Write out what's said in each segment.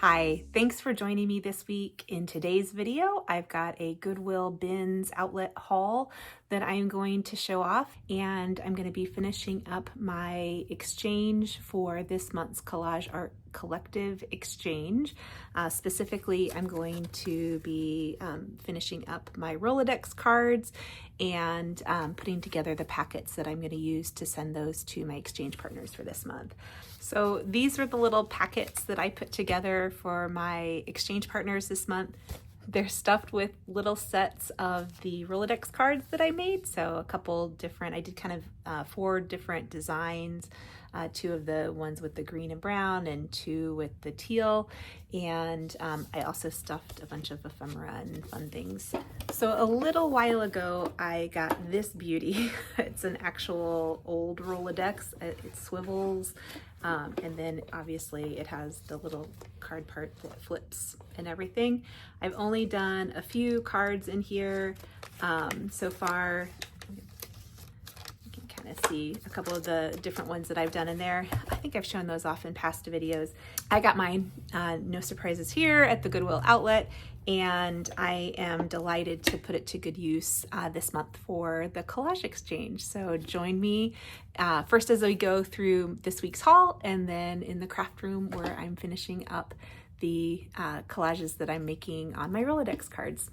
Hi, thanks for joining me this week. In today's video, I've got a Goodwill Bins outlet haul that I'm going to show off, and I'm going to be finishing up my exchange for this month's Collage Art Collective exchange. Specifically, I'm going to be finishing up my Rolodex cards and putting together the packets that I'm going to use to send those to my exchange partners for this month. So these are the little packets that I put together for my exchange partners this month. They're stuffed with little sets of the Rolodex cards that I made. So a couple different, I did kind of 4 different designs, 2 of the ones with the green and brown and 2 with the teal. And I also stuffed a bunch of ephemera and fun things. So a little while ago, I got this beauty. It's an actual old Rolodex. It swivels. And then obviously it has the little card part that flips and everything. I've only done a few cards in here so far. You can kind of see a couple of the different ones that I've done in there. I think I've shown those off in past videos. I got mine, no surprises here, at the Goodwill outlet, and I am delighted to put it to good use this month for the collage exchange. So join me first as we go through this week's haul, and then in the craft room where I'm finishing up the collages that I'm making on my Rolodex cards.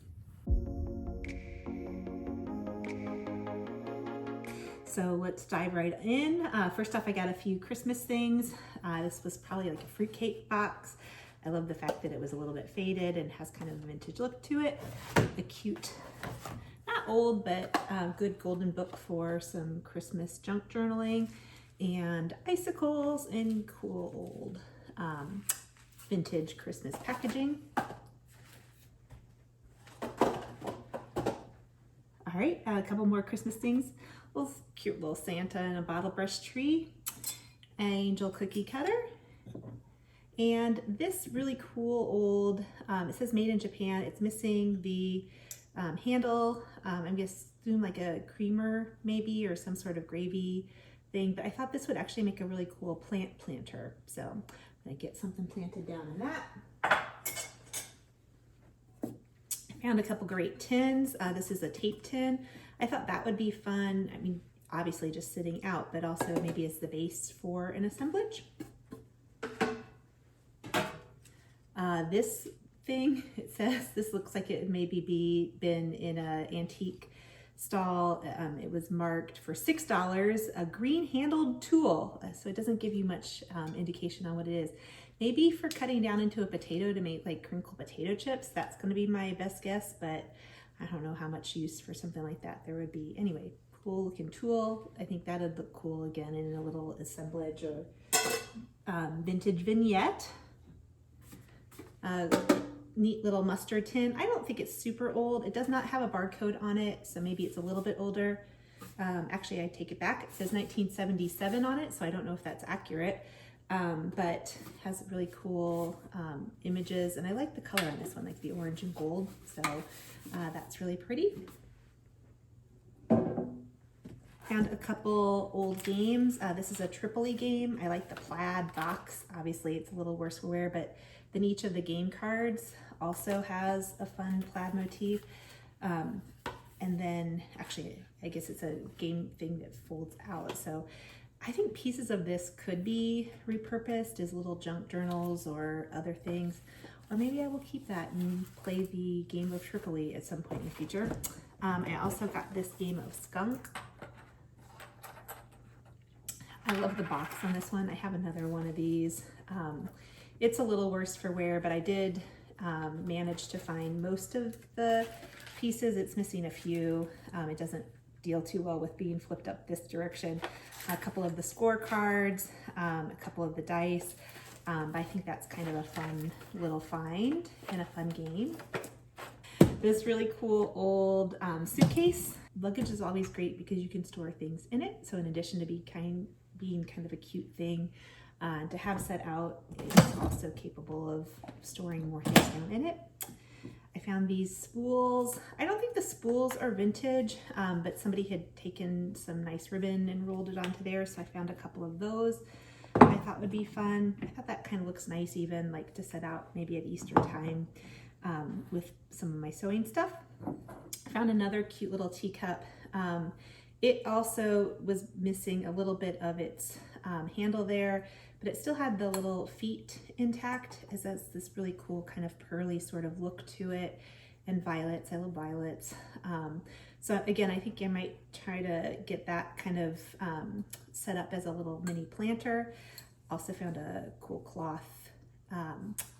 So let's dive right in. First off, I got a few Christmas things. This was probably like a fruitcake box. I love the fact that it was a little bit faded and has kind of a vintage look to it. A cute, not old, but good golden book for some Christmas junk journaling, and icicles and cool old vintage Christmas packaging. All right, a couple more Christmas things. Little cute little Santa and a bottle brush tree, angel cookie cutter, and this really cool old, it says made in Japan. It's missing the handle. I'm gonna assume like a creamer maybe, or some sort of gravy thing, but I thought this would actually make a really cool plant planter. So I'm gonna get something planted down in that. I found a couple great tins. This is a tape tin. I thought that would be fun. I mean, obviously just sitting out, but also maybe as the base for an assemblage. This thing, it says, this looks like it maybe been in an antique stall. It was marked for $6, a green handled tool. So it doesn't give you much indication on what it is. Maybe for cutting down into a potato to make like crinkle potato chips. That's gonna be my best guess, but I don't know how much use for something like that there would be. Anyway, cool looking tool. I think that'd look cool again in a little assemblage or vintage vignette. Neat little mustard tin. I don't think it's super old. It does not have a barcode on it, so maybe it's a little bit older. Actually, I take it back. It says 1977 on it, so I don't know if that's accurate, but has really cool images, and I like the color on this one, like the orange and gold, so that's really pretty. Found a couple old games. This is a Tripoli game. I like the plaid box. Obviously, it's a little worse for wear, but then each of the game cards also has a fun plaid motif. And then, actually, I guess it's a game thing that folds out. So I think pieces of this could be repurposed as little junk journals or other things. Or maybe I will keep that and play the game of Tripoli at some point in the future. I also got this game of Skunk. I love the box on this one. I have another one of these. It's a little worse for wear, but I did manage to find most of the pieces. It's missing a few. It doesn't deal too well with being flipped up this direction. A couple of the scorecards, a couple of the dice. But I think that's kind of a fun little find and a fun game. This really cool old suitcase. Luggage is always great because you can store things in it. So in addition to being kind of a cute thing to have set out, it's also capable of storing more things down in it. I found these spools. I don't think the spools are vintage, but somebody had taken some nice ribbon and rolled it onto there, so I found a couple of those. I thought thought would be fun. I thought that kind of looks nice even like to set out maybe at Easter time with some of my sewing stuff. I found another cute little teacup. It also was missing a little bit of its handle there, but it still had the little feet intact, as that's this really cool kind of pearly sort of look to it. And violets, I love violets. So again, I think I might try to get that kind of set up as a little mini planter. Also found a cool cloth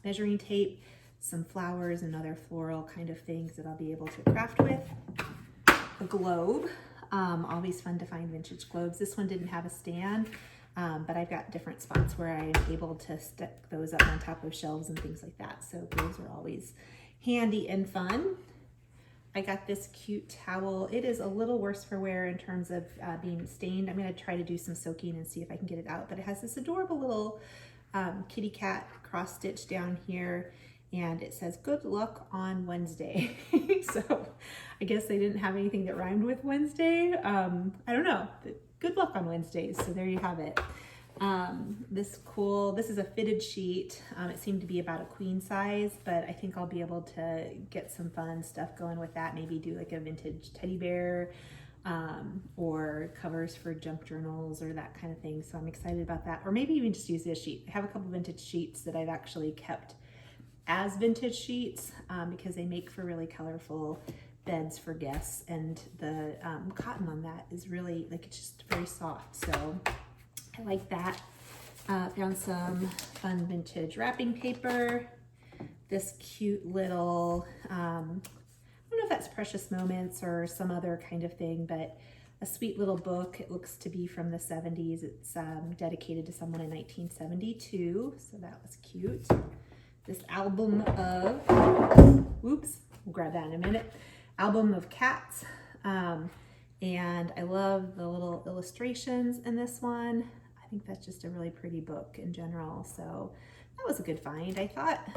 measuring tape, some flowers and other floral kind of things that I'll be able to craft with. A globe, always fun to find vintage globes. This one didn't have a stand, but I've got different spots where I'm able to stick those up on top of shelves and things like that. So globes are always handy and fun. I got this cute towel. It is a little worse for wear in terms of being stained. I'm gonna try to do some soaking and see if I can get it out, but it has this adorable little kitty cat cross stitch down here, and it says good luck on Wednesday. So I guess they didn't have anything that rhymed with Wednesday. I don't know, but good luck on Wednesdays. So there you have it. This is a fitted sheet. It seemed to be about a queen size, but I think I'll be able to get some fun stuff going with that. Maybe do like a vintage teddy bear, or covers for junk journals or that kind of thing. So I'm excited about that. Or maybe even just use this sheet. I have a couple vintage sheets that I've actually kept as vintage sheets, because they make for really colorful beds for guests, and the cotton on that is really like, it's just very soft. So I like that. Found some fun vintage wrapping paper. This cute little, I don't know if that's Precious Moments or some other kind of thing, but a sweet little book. It looks to be from the 70s. It's dedicated to someone in 1972, so that was cute. This album of, whoops, we'll grab that in a minute. Album of cats. And I love the little illustrations in this one. I think that's just a really pretty book in general. So that was a good find, I thought.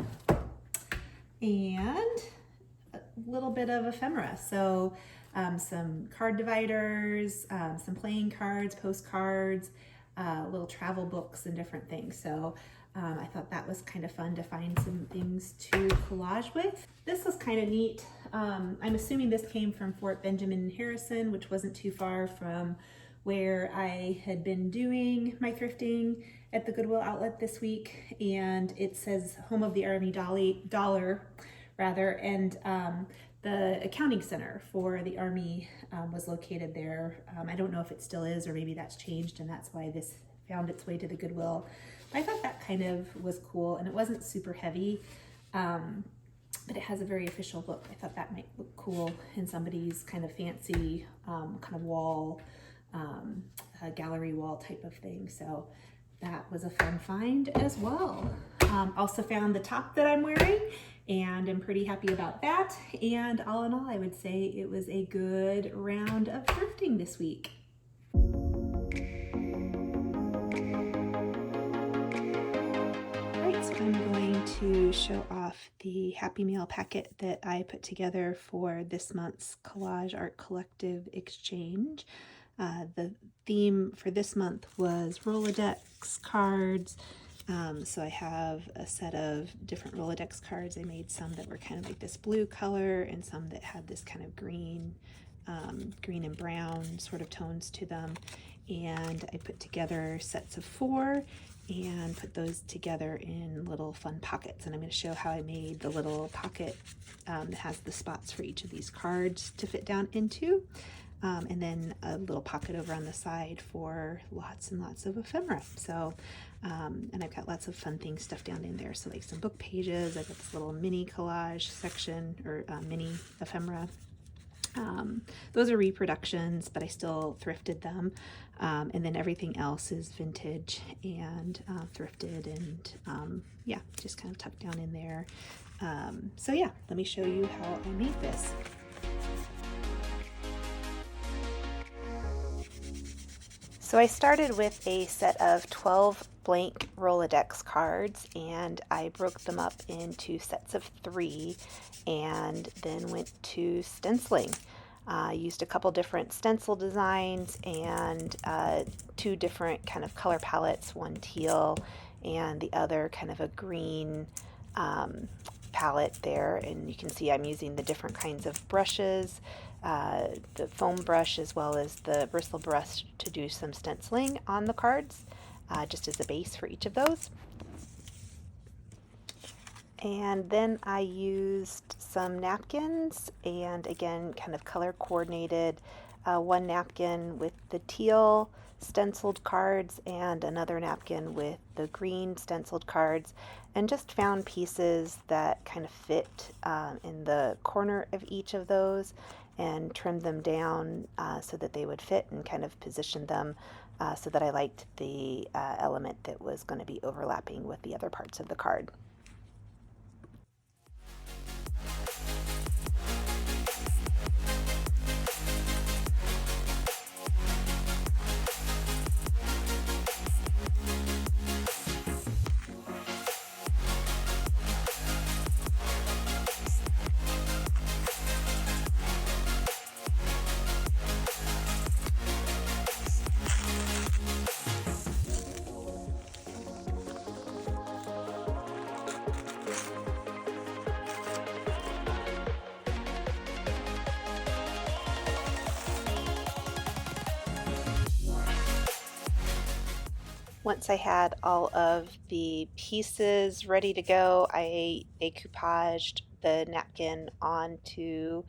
And a little bit of ephemera. So some card dividers, some playing cards, postcards, little travel books and different things. So I thought that was kind of fun to find some things to collage with. This was kind of neat. I'm assuming this came from Fort Benjamin Harrison, which wasn't too far from where I had been doing my thrifting at the Goodwill outlet this week. And it says Home of the Army Dollar, and the accounting center for the Army was located there. I don't know if it still is, or maybe that's changed, and that's why this found its way to the Goodwill. I thought that kind of was cool, and it wasn't super heavy, but it has a very official look. I thought that might look cool in somebody's kind of fancy kind of wall, gallery wall type of thing. So that was a fun find as well. Also found the top that I'm wearing, and I'm pretty happy about that. And all in all, I would say it was a good round of thrifting this week. I'm going to show off the Happy Meal packet that I put together for this month's Collage Art Collective exchange. The theme for this month was Rolodex cards. So I have a set of different Rolodex cards. I made some that were kind of like this blue color and some that had this kind of green and brown sort of tones to them. And I put together sets of 4 and put those together in little fun pockets. And I'm going to show how I made the little pocket that has the spots for each of these cards to fit down into. And then a little pocket over on the side for lots and lots of ephemera. So, and I've got lots of fun things stuffed down in there. So like some book pages, I've got this little mini collage section, or mini ephemera. Those are reproductions, but I still thrifted them. And then everything else is vintage and thrifted, and yeah, just kind of tucked down in there. So yeah, let me show you how I made this. So I started with a set of 12 blank Rolodex cards, and I broke them up into sets of 3 and then went to stenciling. Used a couple different stencil designs and 2 different kind of color palettes, one teal and the other kind of a green palette there. And you can see I'm using the different kinds of brushes, the foam brush as well as the bristle brush to do some stenciling on the cards, just as a base for each of those. And then I used some napkins, and again kind of color coordinated, one napkin with the teal stenciled cards and another napkin with the green stenciled cards, and just found pieces that kind of fit in the corner of each of those and trimmed them down so that they would fit, and kind of positioned them so that I liked the element that was going to be overlapping with the other parts of the card. Once I had all of the pieces ready to go, I decoupaged the napkin onto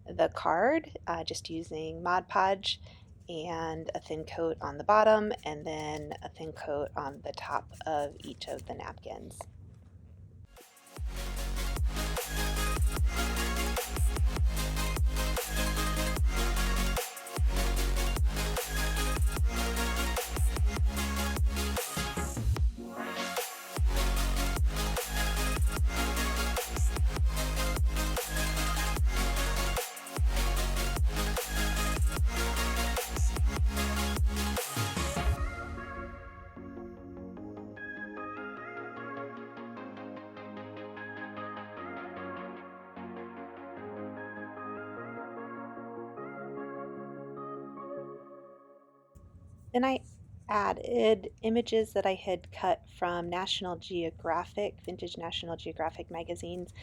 the card, just using Mod Podge and a thin coat on the bottom and then a thin coat on the top of each of the napkins. Then I added images that I had cut from National Geographic, vintage National Geographic magazines.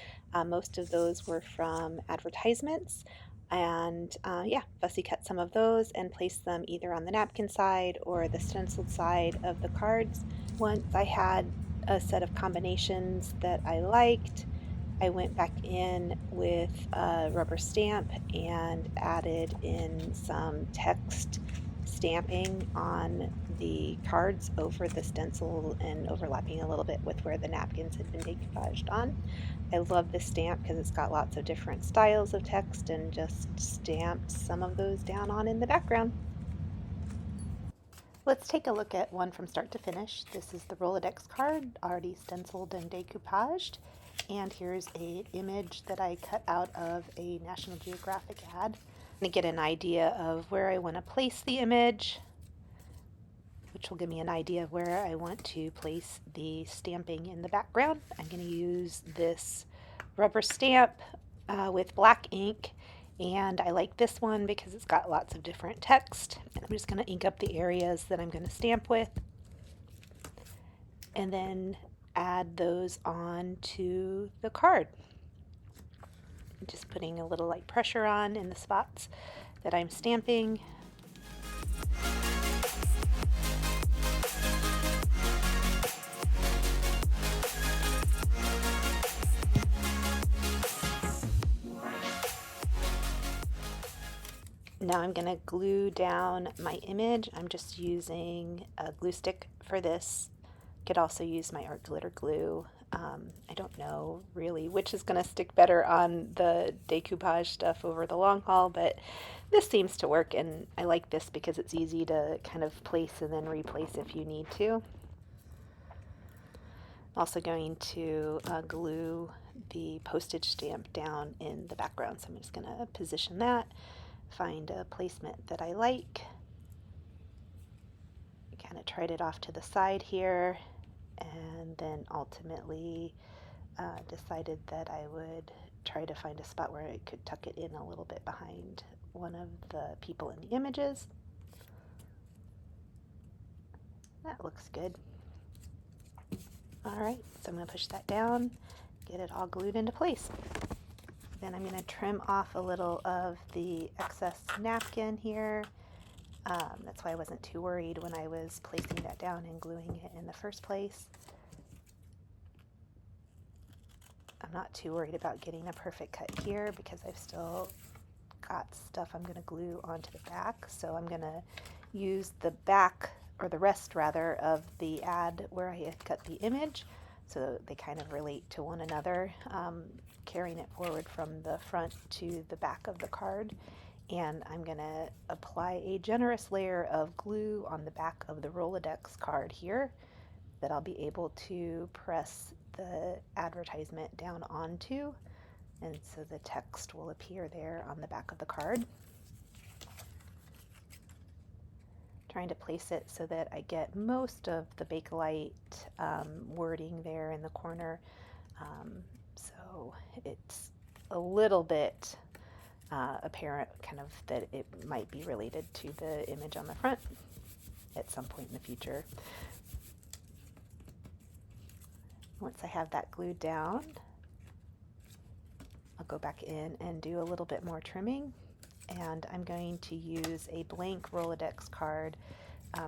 Most of those were from advertisements. And yeah, fussy cut some of those and placed them either on the napkin side or the stenciled side of the cards. Once I had a set of combinations that I liked, I went back in with a rubber stamp and added in some text stamping on the cards over the stencil and overlapping a little bit with where the napkins had been decoupaged on. I love this stamp because it's got lots of different styles of text, and just stamped some of those down on in the background. Let's take a look at one from start to finish. This is the Rolodex card, already stenciled and decoupaged. And here's an image that I cut out of a National Geographic ad. To get an idea of where I want to place the image, which will give me an idea of where I want to place the stamping in the background. I'm going to use this rubber stamp with black ink, and I like this one because it's got lots of different text. And I'm just going to ink up the areas that I'm going to stamp with, and then add those on to the card. Just putting a little like pressure on in the spots that I'm stamping. Now I'm going to glue down my image. I'm just using a glue stick for this. Could also use my art glitter glue. I don't know really which is going to stick better on the decoupage stuff over the long haul, but this seems to work, and I like this because it's easy to kind of place and then replace if you need to. I'm also going to glue the postage stamp down in the background, so I'm just going to position that, find a placement that I like. Kind of tried it off to the side here, and then ultimately decided that I would try to find a spot where I could tuck it in a little bit behind one of the people in the images. That looks good. All right, so I'm going to push that down, get it all glued into place. Then I'm going to trim off a little of the excess napkin here. That's why I wasn't too worried when I was placing that down and gluing it in the first place. I'm not too worried about getting a perfect cut here because I've still got stuff I'm going to glue onto the back. So I'm going to use the back, or the rest rather, of the ad where I had cut the image, so they kind of relate to one another, carrying it forward from the front to the back of the card. And I'm going to apply a generous layer of glue on the back of the Rolodex card here that I'll be able to press the advertisement down onto, and so the text will appear there on the back of the card. Trying to place it so that I get most of the Bakelite wording there in the corner, so it's a little bit apparent kind of that it might be related to the image on the front at some point in the future. Once I have that glued down, I'll go back in and do a little bit more trimming, and I'm going to use a blank Rolodex card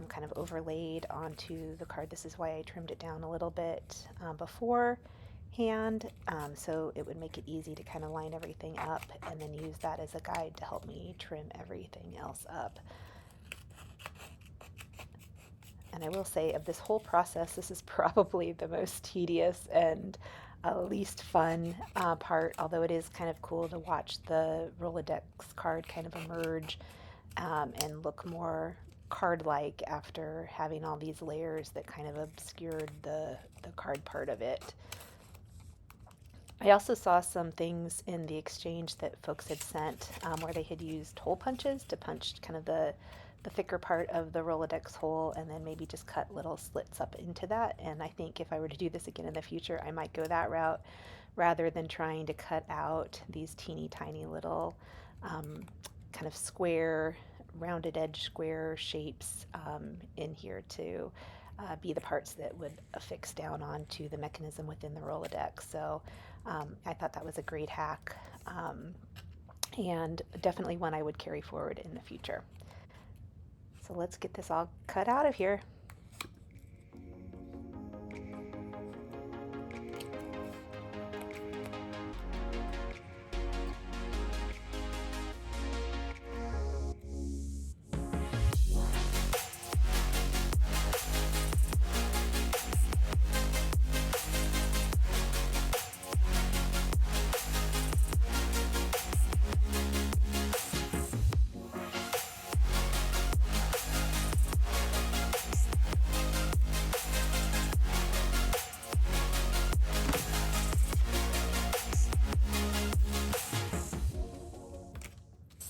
kind of overlaid onto the card. This is why I trimmed it down a little bit beforehand, so it would make it easy to kind of line everything up and then use that as a guide to help me trim everything else up. And I will say, of this whole process, this is probably the most tedious and least fun part, although it is kind of cool to watch the Rolodex card kind of emerge and look more card-like after having all these layers that kind of obscured the card part of it. I also saw some things in the exchange that folks had sent where they had used hole punches to punch kind of the thicker part of the Rolodex hole and then maybe just cut little slits up into that. And I think if I were to do this again in the future, I might go that route rather than trying to cut out these teeny tiny little kind of square, rounded edge square shapes in here to be the parts that would affix down onto the mechanism within the Rolodex. So I thought that was a great hack and definitely one I would carry forward in the future. So let's get this all cut out of here.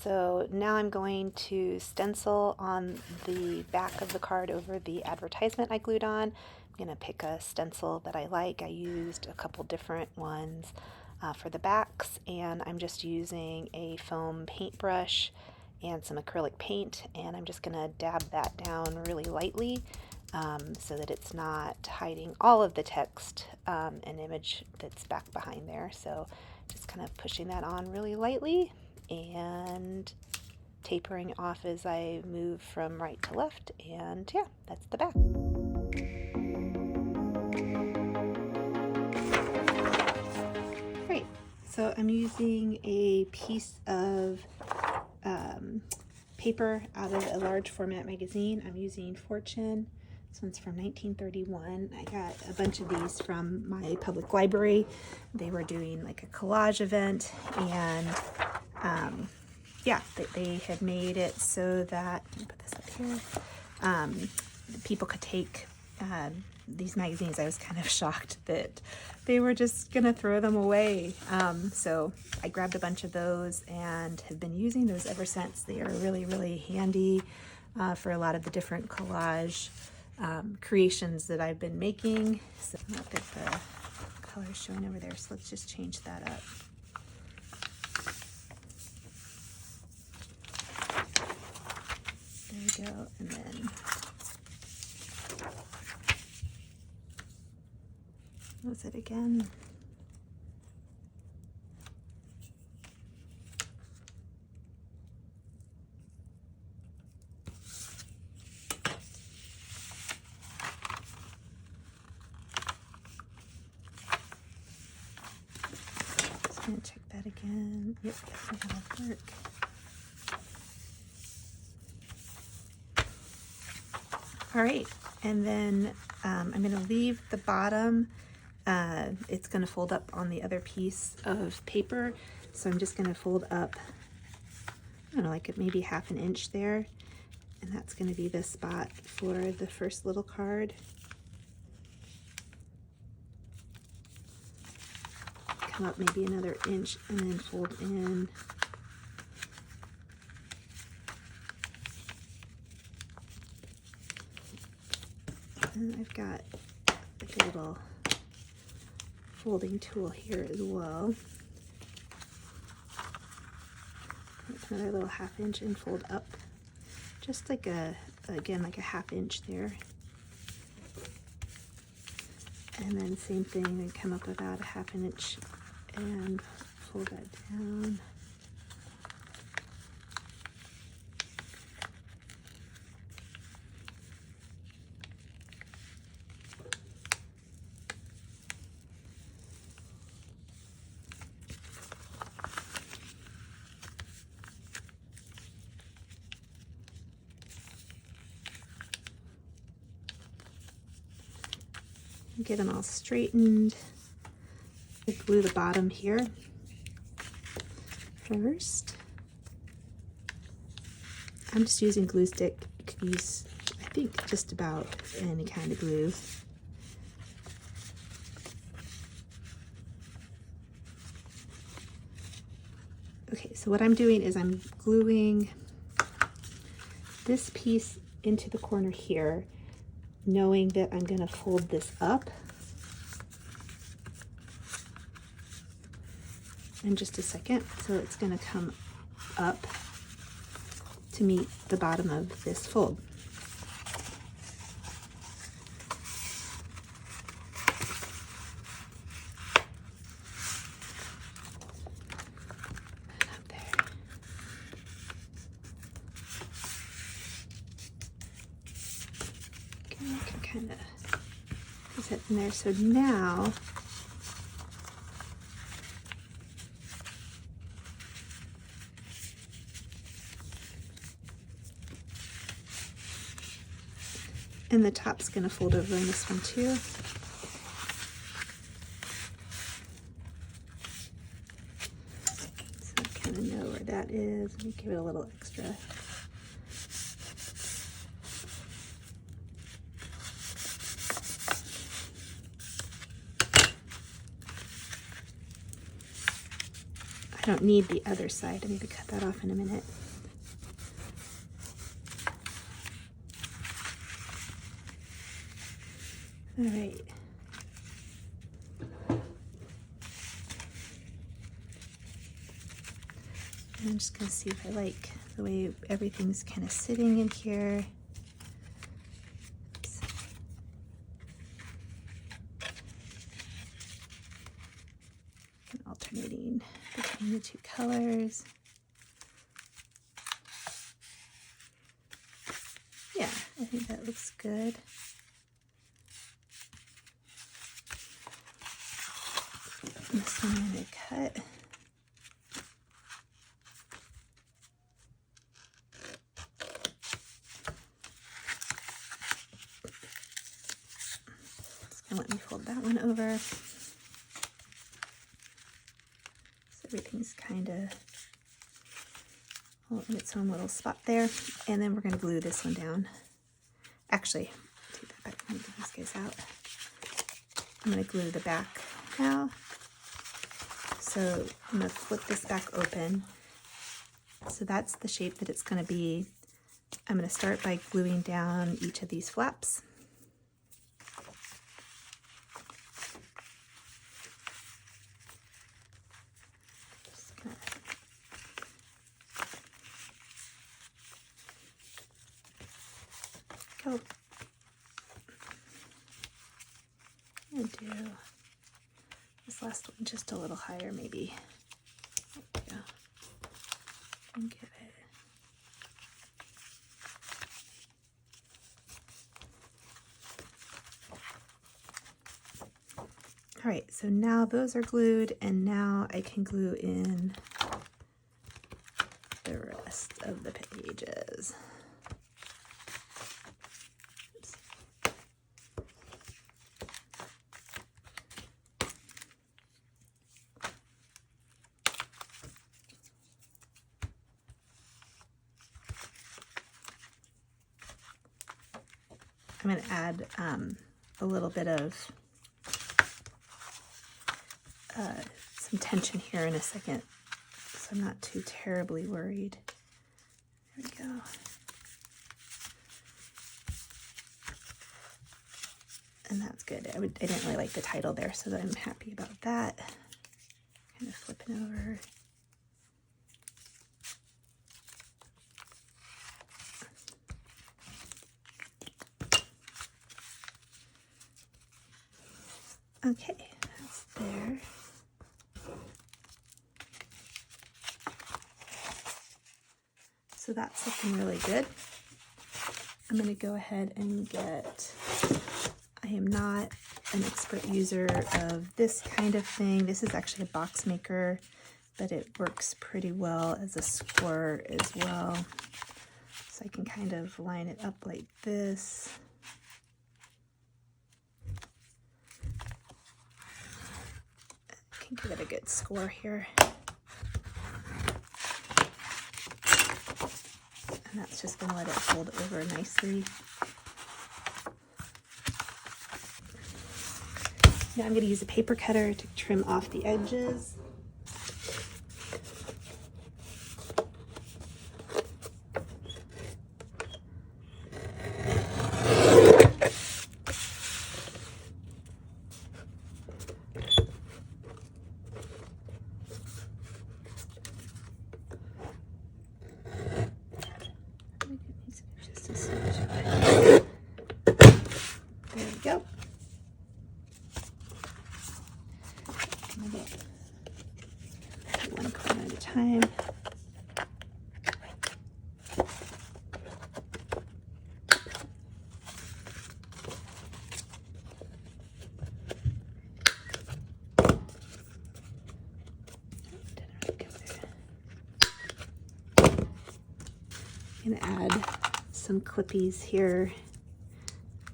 So now I'm going to stencil on the back of the card over the advertisement I glued on. I'm going to pick a stencil that I like. I used a couple different ones for the backs, and I'm just using a foam paintbrush and some acrylic paint, and I'm just going to dab that down really lightly so that it's not hiding all of the text and image that's back behind there. So just kind of pushing that on really lightly and tapering off as I move from right to left, and yeah, that's the back. Great, so I'm using a piece of paper out of a large format magazine. I'm using Fortune. This one's from 1931. I got a bunch of these from my public library. They were doing like a collage event, and yeah, they had made it so that, let me put this up here, people could take these magazines. I was kind of shocked that they were just gonna throw them away. So I grabbed a bunch of those and have been using those ever since. They are really, really handy for a lot of the different collage creations that I've been making. So not that the color is showing over there, so let's just change that up. There we go, and then what was it again? Just gonna check that again. Yep, that'll work. All right, and then I'm going to leave the bottom. It's going to fold up on the other piece of paper, so I'm just going to fold up, I don't know, like maybe half an inch there, and that's going to be the spot for the first little card. Come up maybe another inch and then fold in. And I've got like a little folding tool here as well. That's another little half inch and fold up, just like again, like a half inch there. And then same thing, and come up about a half an inch and fold that down. Get them all straightened. I glue the bottom here first. I'm just using glue stick. You could use, I think, just about any kind of glue. Okay, so what I'm doing is I'm gluing this piece into the corner here, knowing that I'm going to fold this up in just a second. So it's going to come up to meet the bottom of this fold. Up there. Okay, I can kind of put that in there. So now and the top's going to fold over in this one too. So I kind of know where that is. Let me give it a little extra. I don't need the other side. I need to cut that off in a minute. All right. And I'm just going to see if I like the way everything's kind of sitting in here. Oops. And alternating between the two colors. Yeah, I think that looks good. This one I'm going to cut. It's going to let me fold that one over. So everything's kind of all in its own little spot there. And then we're going to glue this one down. Actually, take that back. Let me get these guys out. I'm going to glue the back now. So I'm going to flip this back open. So that's the shape that it's going to be. I'm going to start by gluing down each of these flaps. go. I'm gonna do this last one just a little higher, maybe. There we go. And get it. All right, so now those are glued, and now I can glue in the rest of the pages. Oops. I'm going to add a little bit of some tension here in a second, so I'm not too terribly worried. There we go. And that's good. I didn't really like the title there, so I'm happy about that. Kind of flipping over. Okay, that's there. So that's looking really good. I'm going to go ahead and get, I am not an expert user of this kind of thing. This is actually a box maker, but it works pretty well as a score as well. So I can kind of line it up like this. I can give it a good score here. And that's just going to let it fold over nicely. Now I'm going to use a paper cutter to trim off the edges. There we go. One corner at a time. I'm going to add some clippies here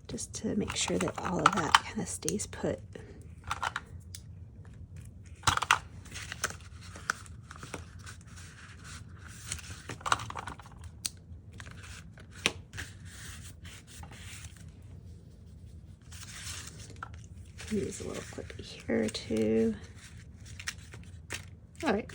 just to make sure that all of that kind of stays put. Use a little clippy here too. All right.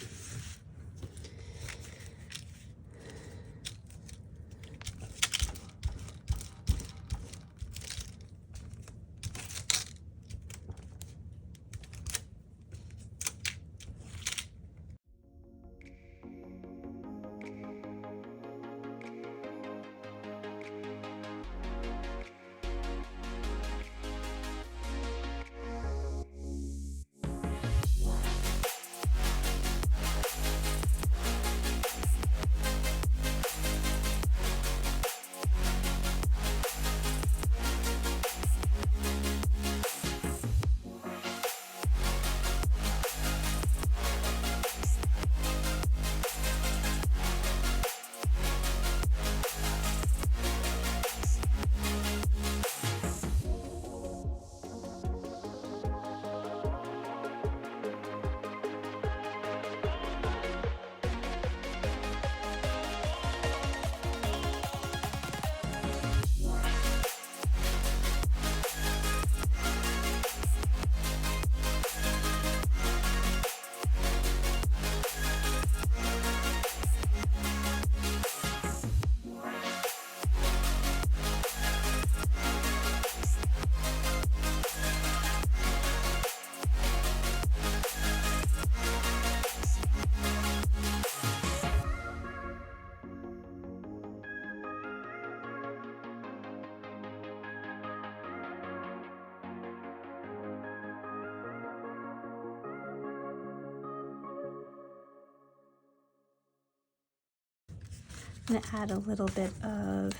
I'm going to add a little bit of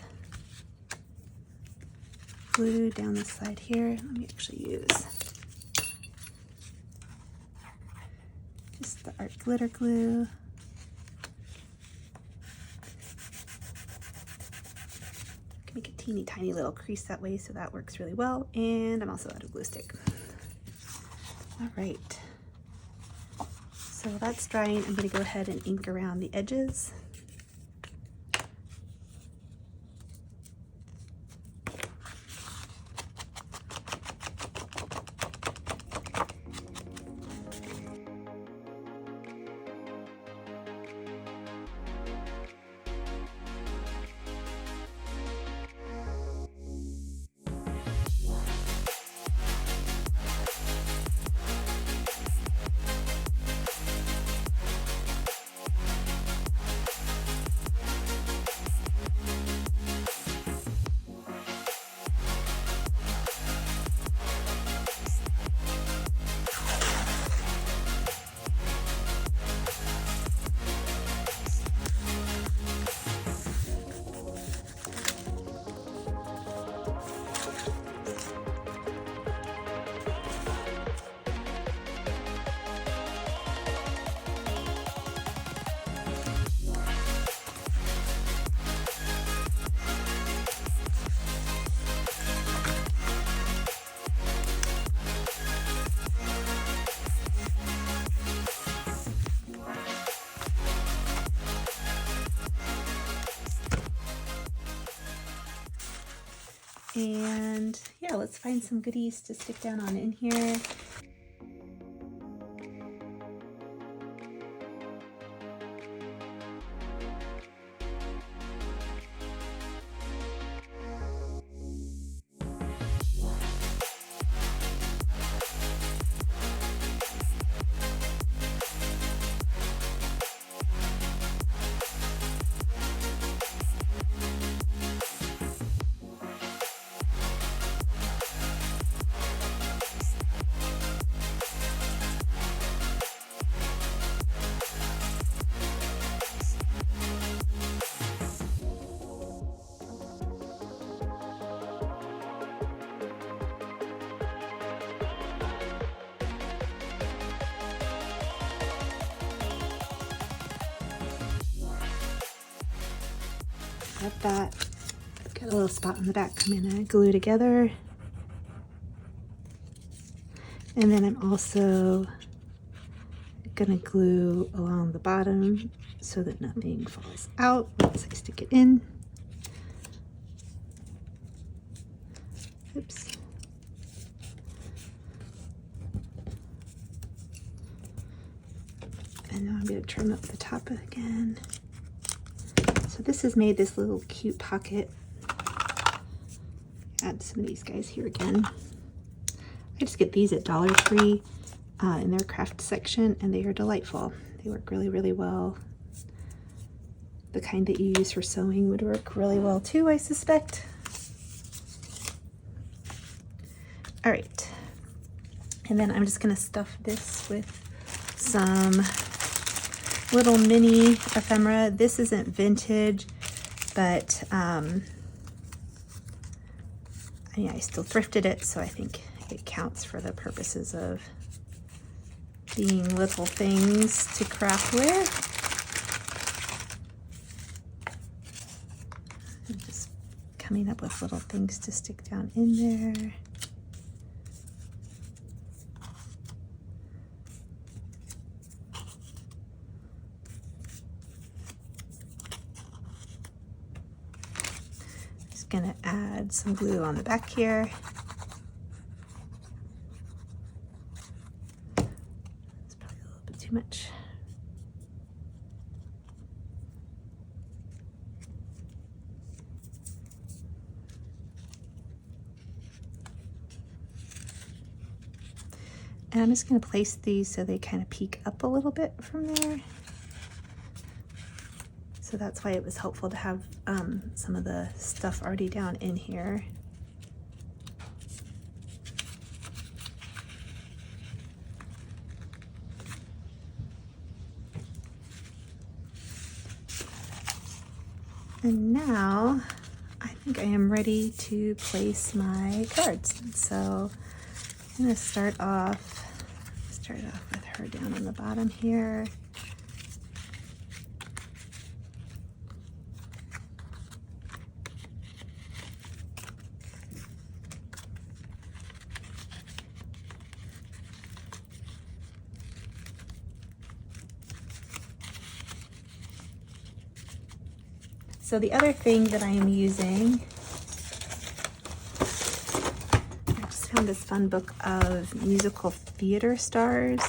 glue down the side here. Let me actually use just the art glitter glue. Make a teeny tiny little crease that way, so that works really well. And I'm also out of glue stick. All right, so that's drying. I'm going to go ahead and ink around the edges. And yeah, let's find some goodies to stick down on in here. Got that. Got a little spot on the back I'm gonna glue together. And then I'm also gonna glue along the bottom so that nothing falls out once I stick it in. Oops. And now I'm gonna trim up the top again. So this has made this little cute pocket. Add some of these guys here again. I just get these at Dollar Tree in their craft section, and they are delightful. They work really, really well. The kind that you use for sewing would work really well too, I suspect. All right, and then I'm just gonna stuff this with some little mini ephemera. This isn't vintage, but I still thrifted it, so I think it counts for the purposes of being little things to craft with. I'm just coming up with little things to stick down in there. Gonna add some glue on the back here. It's probably a little bit too much. And I'm just gonna place these so they kind of peek up a little bit from there. So that's why it was helpful to have some of the stuff already down in here. And now I think I am ready to place my cards. So I'm going to start off with her down on the bottom here. So the other thing that I am using, I just found this fun book of musical theater stars.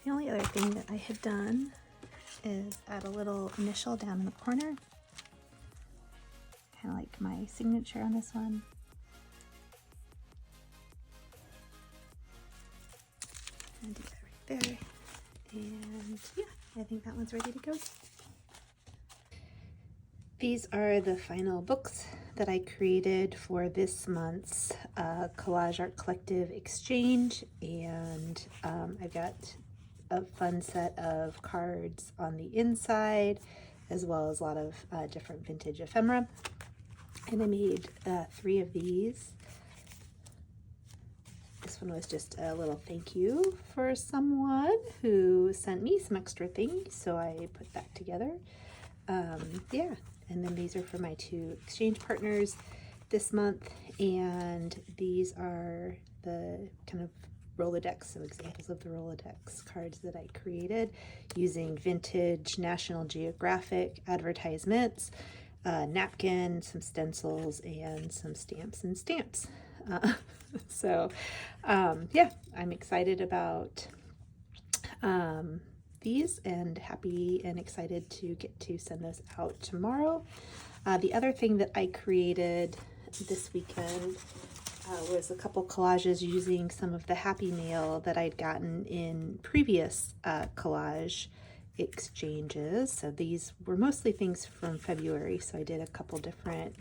The only other thing that I had done is add a little initial down in the corner, kind of like my signature on this one. And do that right there. And yeah, I think that one's ready to go. These are the final books that I created for this month's Collage Art Collective exchange, and I've got a fun set of cards on the inside, as well as a lot of different vintage ephemera. And I made 3 of these. This one was just a little thank you for someone who sent me some extra things, so I put that together. Yeah, and then these are for my 2 exchange partners this month, and these are the kind of Rolodex, so examples of the Rolodex cards that I created using vintage National Geographic advertisements, napkin, some stencils, and some stamps and stamps. So yeah, I'm excited about these and happy and excited to get to send those out tomorrow. The other thing that I created this weekend was a couple collages using some of the Happy Mail that I'd gotten in previous collage exchanges. So these were mostly things from February, so I did a couple different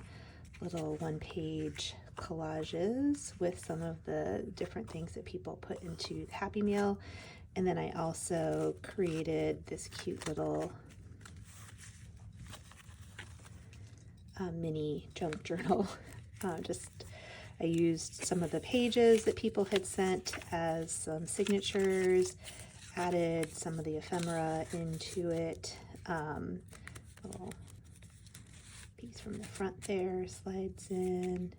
little one-page collages with some of the different things that people put into the Happy Mail. And then I also created this cute little mini junk journal. I used some of the pages that people had sent as some signatures, added some of the ephemera into it. Little piece from the front there slides in.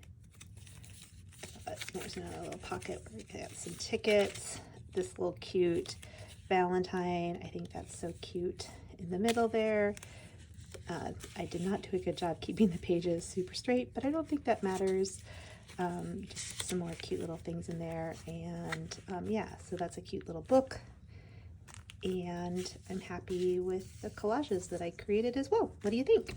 There's another little pocket where we got some tickets. This little cute Valentine, I think that's so cute in the middle there. I did not do a good job keeping the pages super straight, but I don't think that matters. Just some more cute little things in there, and yeah, so that's a cute little book, and I'm happy with the collages that I created as well. What do you think?